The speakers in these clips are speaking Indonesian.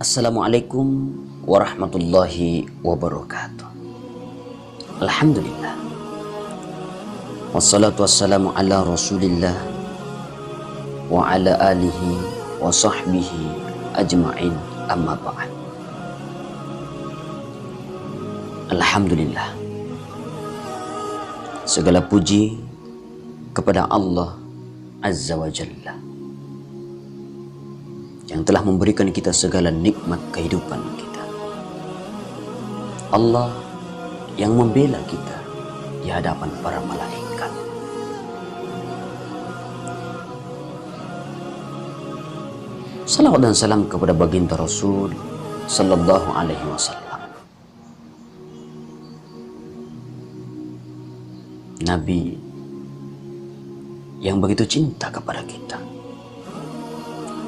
Assalamualaikum warahmatullahi wabarakatuh. Alhamdulillah. Wassalatu wassalamu ala rasulillah wa ala alihi wa sahbihi ajma'in, amma ba'd. Alhamdulillah. Segala puji kepada Allah Azza wa Jalla yang telah memberikan kita segala nikmat kehidupan kita. Allah yang membela kita di hadapan para malaikat. Salawat dan salam kepada baginda Rasul sallallahu alaihi wasallam, Nabi yang begitu cinta kepada kita,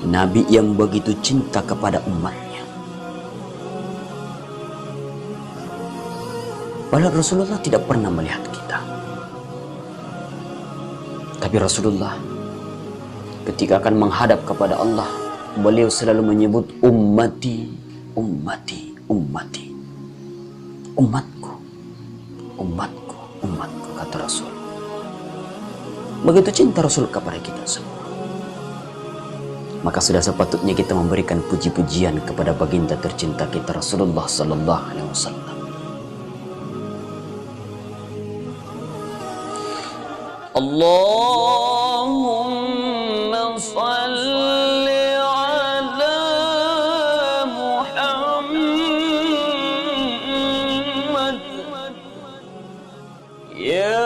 Nabi yang begitu cinta kepada umatnya. Padahal Rasulullah tidak pernah melihat kita. Tapi Rasulullah ketika akan menghadap kepada Allah, beliau selalu menyebut ummati, ummati, ummati. Umatku, umatku, umatku, kata Rasul. Begitu cinta Rasul kepada kita semua. Maka sudah sepatutnya kita memberikan puji-pujian kepada baginda tercinta kita Rasulullah sallallahu alaihi wasallam. Allahumma salli ala Muhammad ya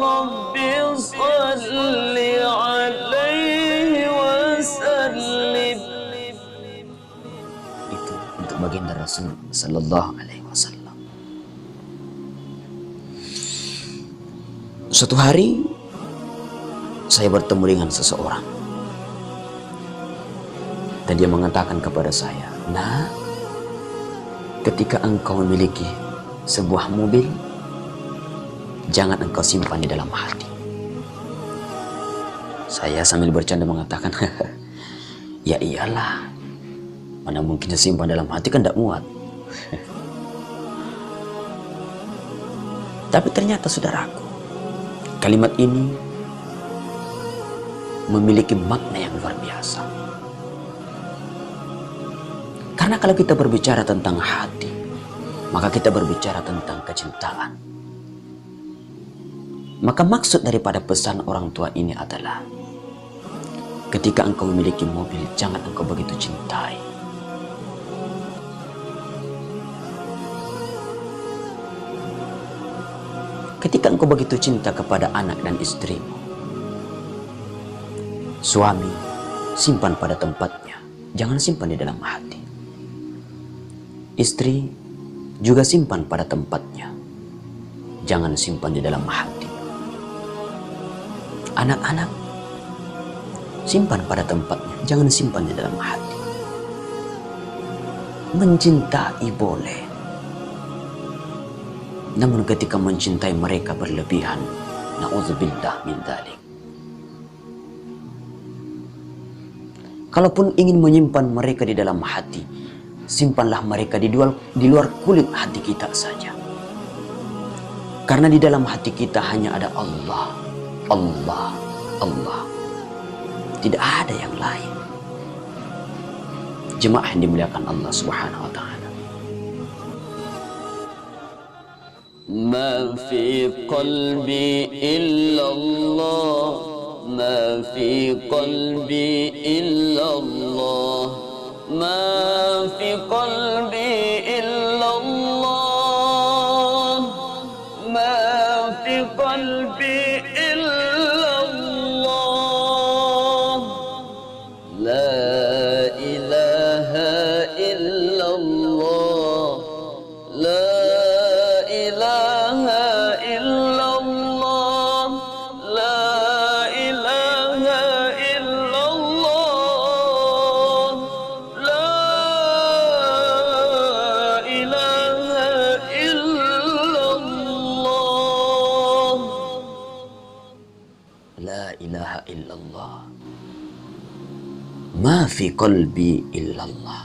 Rabbi, salli alaihi wasallim. Itu untuk baginda Rasul sallallahu alaihi wasallam. Suatu hari saya bertemu dengan seseorang dan dia mengatakan kepada saya, "Nah, ketika engkau memiliki sebuah mobil, jangan engkau simpan di dalam hati." Saya sambil bercanda mengatakan, "Ya iyalah, mana mungkin disimpan dalam hati, kan tidak muat." Tapi ternyata saudaraku, kalimat ini memiliki makna yang luar biasa. Karena kalau kita berbicara tentang hati, maka kita berbicara tentang kecintaan. Maka maksud daripada pesan orang tua ini adalah, ketika engkau memiliki mobil, jangan engkau begitu cintai. Ketika engkau begitu cinta kepada anak dan istrimu, suami, simpan pada tempatnya, jangan simpan di dalam hati. Istri juga simpan pada tempatnya, jangan simpan di dalam hati. Anak-anak, simpan pada tempatnya, jangan simpan di dalam hati. Mencintai boleh, namun ketika mencintai mereka berlebihan, na'udzubillah min dzalik. Kalaupun ingin menyimpan mereka di dalam hati, simpanlah mereka di luar kulit hati kita saja. Karena di dalam hati kita hanya ada Allah, Allah, Allah. Tidak ada yang lain. Jemaah yang dimuliakan Allah Subhanahu wa taala. ما في قلبي إلا الله، ما في قلبي إلا الله، ما في قلبي إلا الله، ما في قلبي إلا الله، لا إله إلا الله، لا ilaha illallah. Ma fi qalbi illallah.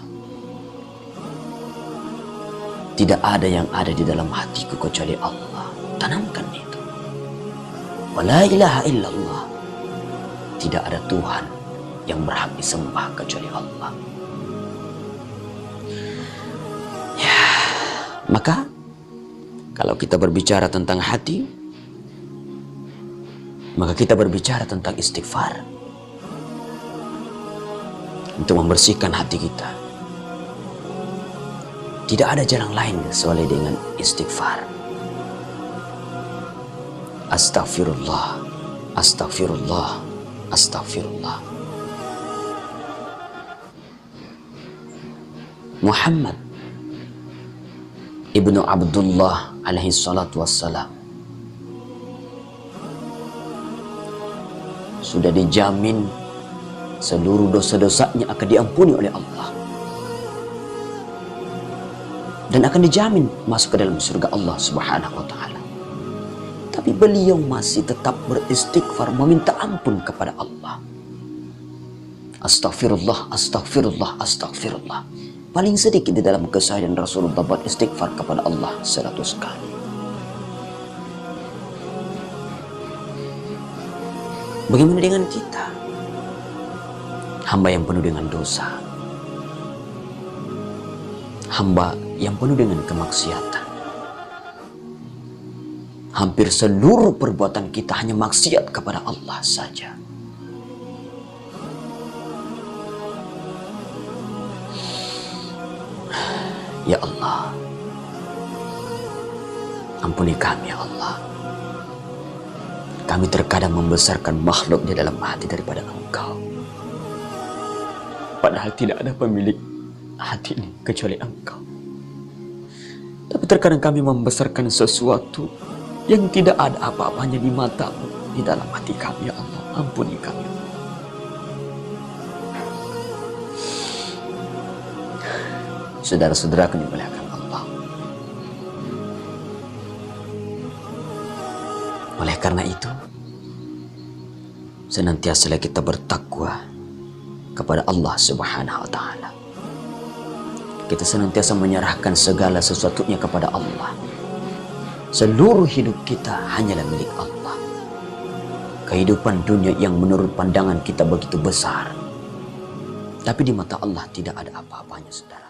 Tidak ada yang ada di dalam hatiku kecuali Allah. Tanamkan itu. Wa la ilaha illallah. Tidak ada Tuhan yang berhak disembah kecuali Allah. Ya, maka kalau kita berbicara tentang hati, maka kita berbicara tentang istighfar. Untuk membersihkan hati kita. Tidak ada jalan lain kecuali dengan istighfar. Astaghfirullah, astaghfirullah, astaghfirullah. Muhammad ibnu Abdullah alaihi salatu wassalam sudah dijamin seluruh dosa-dosanya akan diampuni oleh Allah. Dan akan dijamin masuk ke dalam surga Allah Subhanahu wa ta'ala. Tapi beliau masih tetap beristighfar, meminta ampun kepada Allah. Astaghfirullah, astaghfirullah, astaghfirullah. Paling sedikit di dalam keseharian Rasulullah beristighfar kepada Allah 100 kali. Bagaimana dengan kita? Hamba yang penuh dengan dosa. Hamba yang penuh dengan kemaksiatan. Hampir seluruh perbuatan kita hanya maksiat kepada Allah saja. Ya Allah, ampuni kami ya Allah. Kami terkadang membesarkan makhluk di dalam hati daripada Engkau. Padahal tidak ada pemilik hati ini kecuali Engkau. Tapi terkadang kami membesarkan sesuatu yang tidak ada apa-apanya di matamu, di dalam hati kami ya Allah. Ampuni kami. Saudara-saudaraku dimuliakan Allah. Oleh karena itu, senantiasalah kita bertakwa kepada Allah Subhanahu wa ta'ala. Kita senantiasa menyerahkan segala sesuatunya kepada Allah. Seluruh hidup kita hanyalah milik Allah. Kehidupan dunia yang menurut pandangan kita begitu besar, tapi di mata Allah tidak ada apa-apanya, saudara.